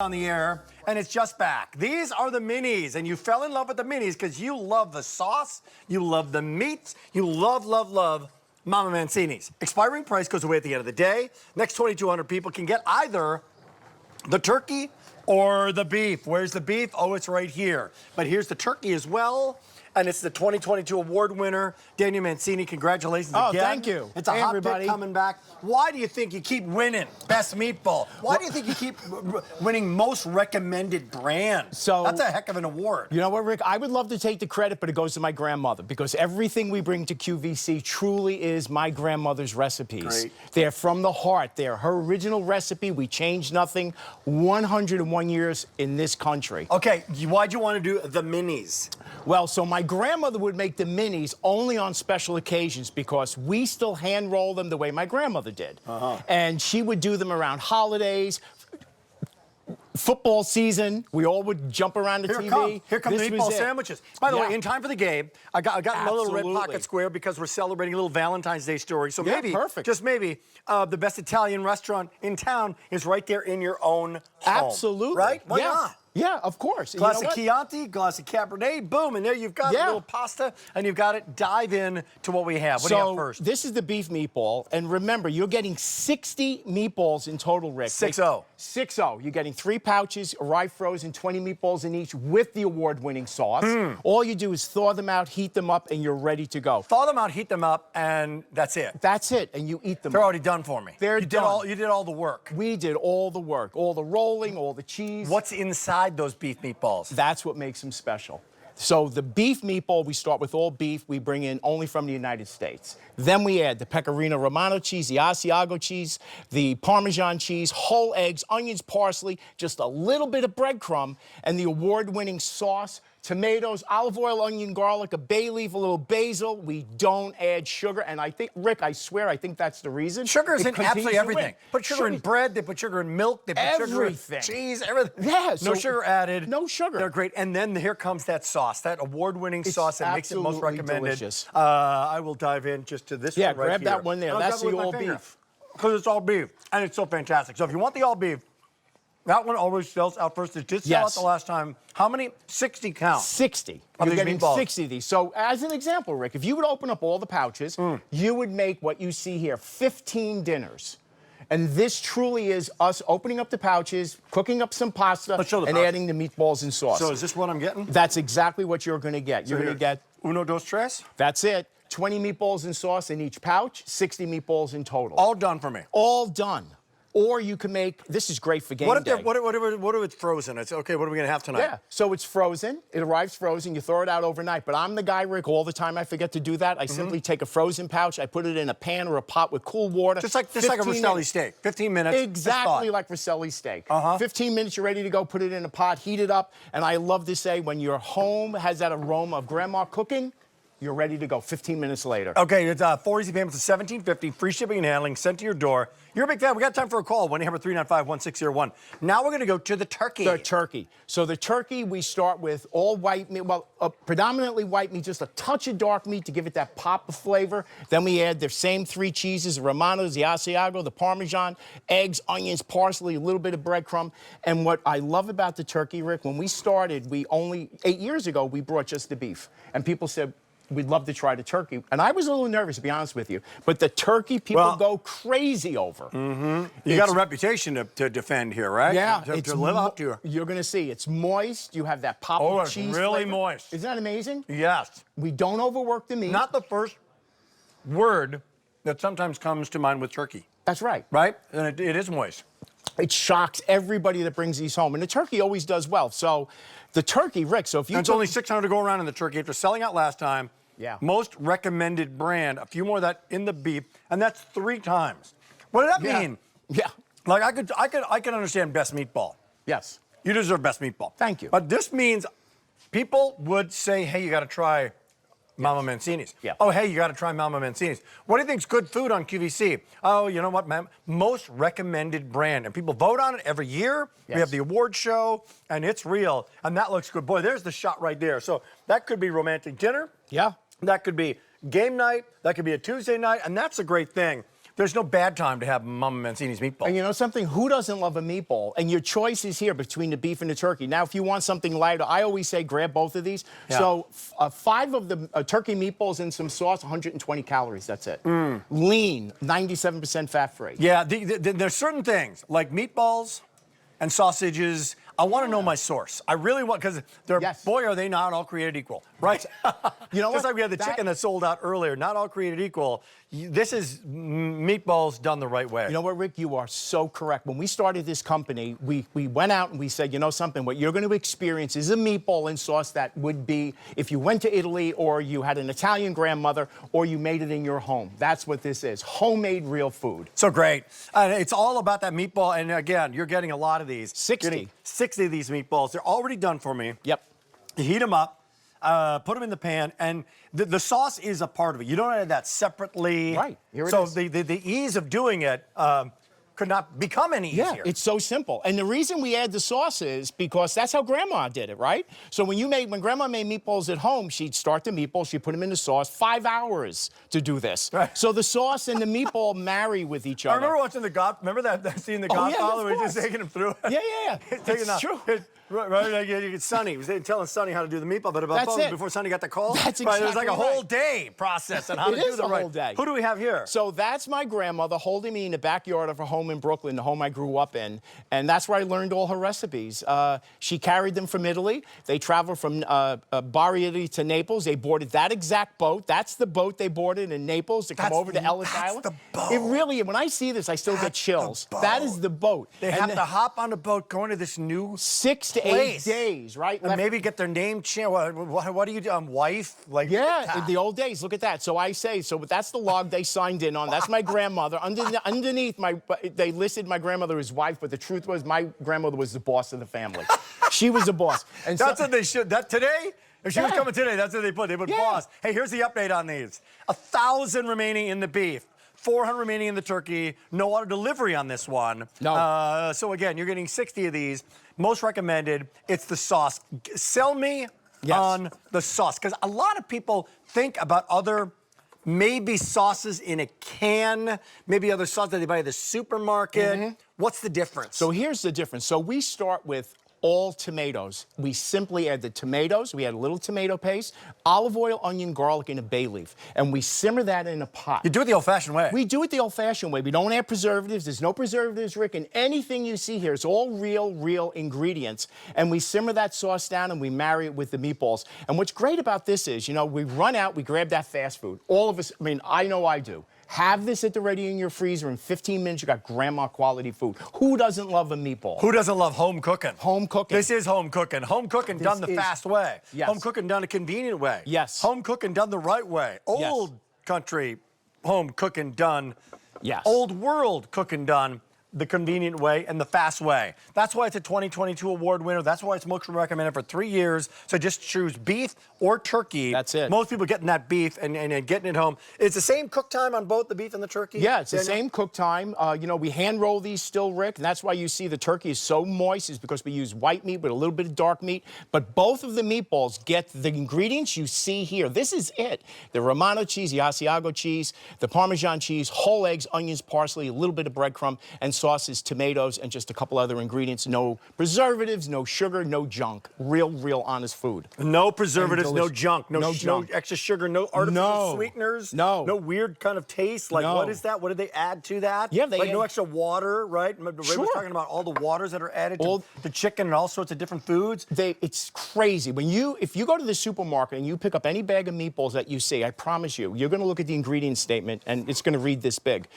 On the air, and it's just back. These are the minis, and you fell in love with the minis because you love the sauce, you love the meat, you love Mama Mancini's. Expiring price goes away at the end of the day. Next 2,200 people can get either the turkey or the beef. Where's the beef? Oh, it's right here. But here's the turkey as well. And it's the 2022 award winner, Daniel Mancini. Congratulations again. Oh, thank you. It's a hot pick coming back. Why do you think you keep winning Best Meatball? Why do you think you keep winning Most Recommended Brand? So that's a heck of an award. You know what, Rick? I would love to take the credit, but it goes to my grandmother because everything we bring to QVC truly is my grandmother's recipes. Great. They're from the heart. They're her original recipe. We changed nothing. 101 years in this country. Okay, why'd you want to do the minis? Well, so my grandmother would make the minis only on special occasions because we still hand roll them the way my grandmother did. And she would do them around holidays, football season. We all would jump around the TV. Here come the meatball sandwiches. By the way, in time for the game, I got my little red pocket square because we're celebrating a little Valentine's Day story. So maybe, just maybe, the best Italian restaurant in town is right there in your own home. Absolutely. Right? Why not? Yeah, of course. Glass of Chianti, glass of Cabernet, boom, and there you've got a little pasta, and you've got it. Dive in to what we have. What do you have first? This is the beef meatball, and remember, you're getting 60 meatballs in total, Rick. 6-0. 6-0. You're getting 3 pouches, arrive frozen, 20 meatballs in each with the award-winning sauce. All you do is thaw them out, heat them up, and you're ready to go. Thaw them out, heat them up, and that's it. That's it, and you eat them. They're already done for me. They're done. You did all the work. We did all the work, all the rolling, all the cheese. What's inside those beef meatballs? That's what makes them special. So the beef meatball, we start with all beef. We bring in only from the United States. Then we add the pecorino romano cheese, the asiago cheese, the parmesan cheese, whole eggs, onions, parsley, just a little bit of breadcrumb, and the award-winning sauce, tomatoes, olive oil, onion, garlic, a bay leaf, a little basil. We don't add sugar, and I think, Rick, I swear, I think that's the reason. Sugar is in absolutely everything. Put sugar in bread, they put sugar in milk, they put sugar in cheese, everything. Yeah, no sugar added. No sugar. They're great. And then here comes that sauce, that award-winning sauce that makes it most recommended. Delicious. I will dive in just to this one right here. Yeah, grab that one there. That's the all beef. Because it's all beef, and it's so fantastic. So if you want the all beef, that one always sells out first. It did sell out the last time. How many? 60 count. 60. You're getting 60 of these. So as an example, Rick, if you would open up all the pouches, you would make what you see here, 15 dinners. And this truly is us opening up the pouches, cooking up some pasta, and adding the meatballs and sauce. So is this what I'm getting? That's exactly what you're going to get. You're going to get... Uno, dos, tres? That's it. 20 meatballs and sauce in each pouch, 60 meatballs in total. All done for me. All done. Or you can make, this is great for game day. What if it's frozen? It's okay, what are we going to have tonight? Yeah, so it's frozen. It arrives frozen. You throw it out overnight. But I'm the guy, Rick, all the time I forget to do that. I simply take a frozen pouch. I put it in a pan or a pot with cool water. Just like a Rosselli steak. 15 minutes. Exactly like Rosselli steak. 15 minutes, you're ready to go. Put it in a pot, heat it up. And I love to say, when your home has that aroma of grandma cooking, you're ready to go 15 minutes later. Okay, it's 4 easy payments of $17.50, free shipping and handling, sent to your door. You're a big fan. We got time for a call, 1-800-395-1601. Now we're going to go to the turkey. The turkey. So the turkey, we start with all white meat, well, predominantly white meat, just a touch of dark meat to give it that pop of flavor. Then we add the same 3 cheeses, the Romanos, the Asiago, the Parmesan, eggs, onions, parsley, a little bit of breadcrumb. And what I love about the turkey, Rick, when we started, 8 years ago, we brought just the beef. And people said, we'd love to try the turkey. And I was a little nervous, to be honest with you. But the turkey, people go crazy over. You got a reputation to defend here, right? Yeah. To live up to. You're going to see. It's moist. You have that pop of cheese really flavor. Moist. Isn't that amazing? Yes. We don't overwork the meat. Not the first word that sometimes comes to mind with turkey. That's right. Right? And it is moist. It shocks everybody that brings these home. And the turkey always does well. So the turkey, Rick, so if you... And it's only 600 to go around in the turkey after selling out last time. Yeah. Most recommended brand, a few more of that in the beef, and that's 3 times. What does that mean? Yeah. Like I could understand Best Meatball. Yes. You deserve Best Meatball. Thank you. But this means people would say, hey, you got to try Mama Mancini's. Yeah. Oh, hey, you got to try Mama Mancini's. What do you think's good food on QVC? Oh, you know what, man? Most recommended brand. And people vote on it every year. Yes. We have the award show, and it's real. And that looks good. Boy, there's the shot right there. So that could be romantic dinner. Yeah. That could be game night. That could be a Tuesday night. And that's a great thing. There's no bad time to have Mama Mancini's meatball. And you know something? Who doesn't love a meatball? And your choice is here between the beef and the turkey. Now, if you want something lighter, I always say grab both of these. Yeah. So 5 of the turkey meatballs and some sauce, 120 calories. That's it. Lean, 97% fat-free. Yeah, there's certain things like meatballs and sausages. I want to know my source. I really want, because boy, are they not all created equal, right? You know what? Just like we had the chicken that sold out earlier, not all created equal. This is meatballs done the right way. You know what, Rick? You are so correct. When we started this company, we went out and we said, you know something, what you're going to experience is a meatball and sauce that would be if you went to Italy or you had an Italian grandmother or you made it in your home. That's what this is. Homemade real food. So great. It's all about that meatball. And again, you're getting a lot of these. 60. 60 of these meatballs. They're already done for me. Yep. You heat them up. Put them in the pan, and the sauce is a part of it. You don't add that separately. Right, here it so is. the ease of doing it could not become any easier. Yeah, it's so simple. And the reason we add the sauce is because that's how Grandma did it, right? So when Grandma made meatballs at home, she'd start the meatballs, she'd put them in the sauce, 5 hours to do this. Right. So the sauce and the meatball marry with each other. I remember watching remember that scene in The Godfather where he's just taking him through it? Yeah. It's true. Right, like Sonny. He was telling Sonny how to do the meatball, but before Sonny got the call. That's right, exactly it was like a whole day process on how to do the right. Whole day. Who do we have here? So that's my grandmother holding me in the backyard of her home in Brooklyn, the home I grew up in, and that's where I learned all her recipes. She carried them from Italy. They traveled from Bari, Italy to Naples. They boarded that exact boat. That's the boat they boarded in Naples to come over to Ellis Island. That's the boat. It really, when I see this, I still get chills. That is the boat. They have to hop on the boat going to this new 6 to 8 days, right? And maybe get their name changed. What do you do? Wife? Like in the old days. Look at that. So that's the log they signed in on. That's my grandmother. Underneath, they listed my grandmother as wife, but the truth was my grandmother was the boss of the family. She was the boss. And that's what they should. That today. If she was coming today, that's what they put. They put boss. Hey, here's the update on these. 1,000 remaining in the beef. 400 remaining in the turkey. No auto delivery on this one. No. So again, you're getting 60 of these. Most recommended. It's the sauce. Sell me on the sauce, because a lot of people think about other maybe sauces in a can, maybe other sauce that they buy at the supermarket. What's the difference? So here's the difference. So we start with all tomatoes. We simply add the tomatoes. We add a little tomato paste, olive oil, onion, garlic, and a bay leaf. And we simmer that in a pot. You do it the old-fashioned way. We do it the old-fashioned way. We don't add preservatives. There's no preservatives, Rick. And anything you see here is all real ingredients. And we simmer that sauce down and we marry it with the meatballs. And what's great about this is, we run out, we grab that fast food. All of us, I know I do. Have this at the ready in your freezer. In 15 minutes, you got grandma quality food. Who doesn't love a meatball? Who doesn't love home cooking? Home cooking. This is home cooking. Home cooking done the fast way. Yes. Home cooking done a convenient way. Yes. Home cooking done the right way. Old country home cooking done. Yes. Old world cooking done the convenient way and the fast way. That's why it's a 2022 award winner. That's why it's most recommended for 3 years. So just choose beef or turkey. That's it. Most people getting that beef and getting it home. It's the same cook time on both the beef and the turkey? Yeah, it's the same cook time. We hand roll these still, Rick, and that's why you see the turkey is so moist, is because we use white meat with a little bit of dark meat. But both of the meatballs get the ingredients you see here. This is it. The Romano cheese, the Asiago cheese, the Parmesan cheese, whole eggs, onions, parsley, a little bit of breadcrumb, and sauces, tomatoes, and just a couple other ingredients. No preservatives, no sugar, no junk. Real honest food. No preservatives, no junk. No junk. Extra sugar, no artificial sweeteners. No weird kind of taste. Like, what is that? What did they add to that? Yeah, no extra water, right? Ray was talking about all the waters that are added to the chicken and all sorts of different foods. It's crazy. If you go to the supermarket and you pick up any bag of meatballs that you see, I promise you're going to look at the ingredient statement and it's going to read this big.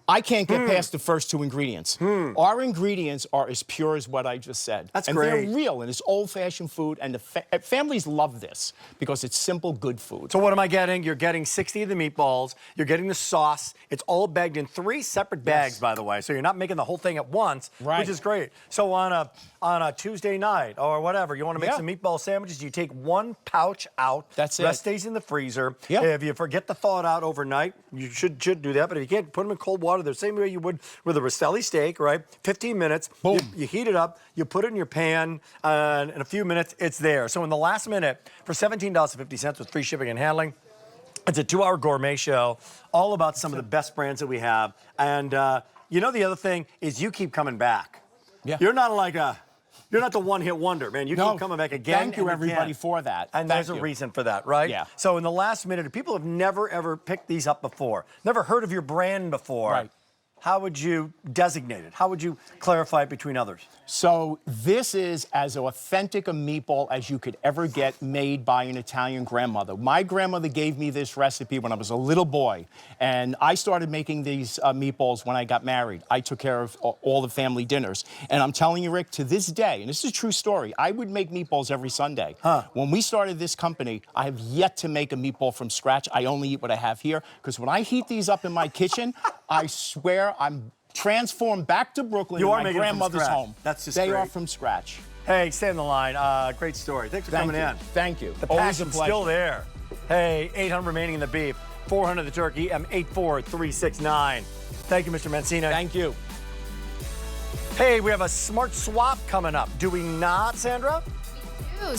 I can't get past the first 2 ingredients. Our ingredients are as pure as what I just said. That's and great. They're real, and it's old-fashioned food, and the families love this because it's simple, good food. So what am I getting? You're getting 60 of the meatballs. You're getting the sauce. It's all bagged in 3 separate bags, by the way. So you're not making the whole thing at once, which is great. So on a Tuesday night or whatever, you want to make some meatball sandwiches, you take 1 pouch out. That's it. Rest stays in the freezer. Yep. If you forget to thaw it out overnight, you should do that. But if you can't, put them in cold water the same way you would with a Rostelli steak, right? 15 minutes. Boom. You heat it up. You put it in your pan, and in a few minutes, it's there. So in the last minute, for $17.50 with free shipping and handling, It's a 2-hour gourmet show, all about some of the best brands that we have. And you know, the other thing is you keep coming back. Yeah. You're not the one-hit wonder, man. You keep coming back again. Thank you, everybody, for that. And there's a reason for that, right? Yeah. So in the last minute, people have never, ever picked these up before, never heard of your brand before. Right. How would you designate it? How would you clarify it between others? So this is as authentic a meatball as you could ever get, made by an Italian grandmother. My grandmother gave me this recipe when I was a little boy, and I started making these meatballs when I got married. I took care of all the family dinners. And I'm telling you, Rick, to this day, and this is a true story, I would make meatballs every Sunday. When we started this company, I have yet to make a meatball from scratch. I only eat what I have here, because when I heat these up in my kitchen, I swear I'm transformed back to Brooklyn, You in are my making them from grandmother's scratch. home. That's just They great. are from scratch. Hey, stay on the line. Great story. Thanks for coming in. Thank you. The Always a passion's pleasure. still there. Hey, 800 remaining in the beef, 400 the turkey, M84369. Thank you, Mr. Mancini. Thank you. Hey, we have a smart swap coming up. Do we not, Sandra? We do.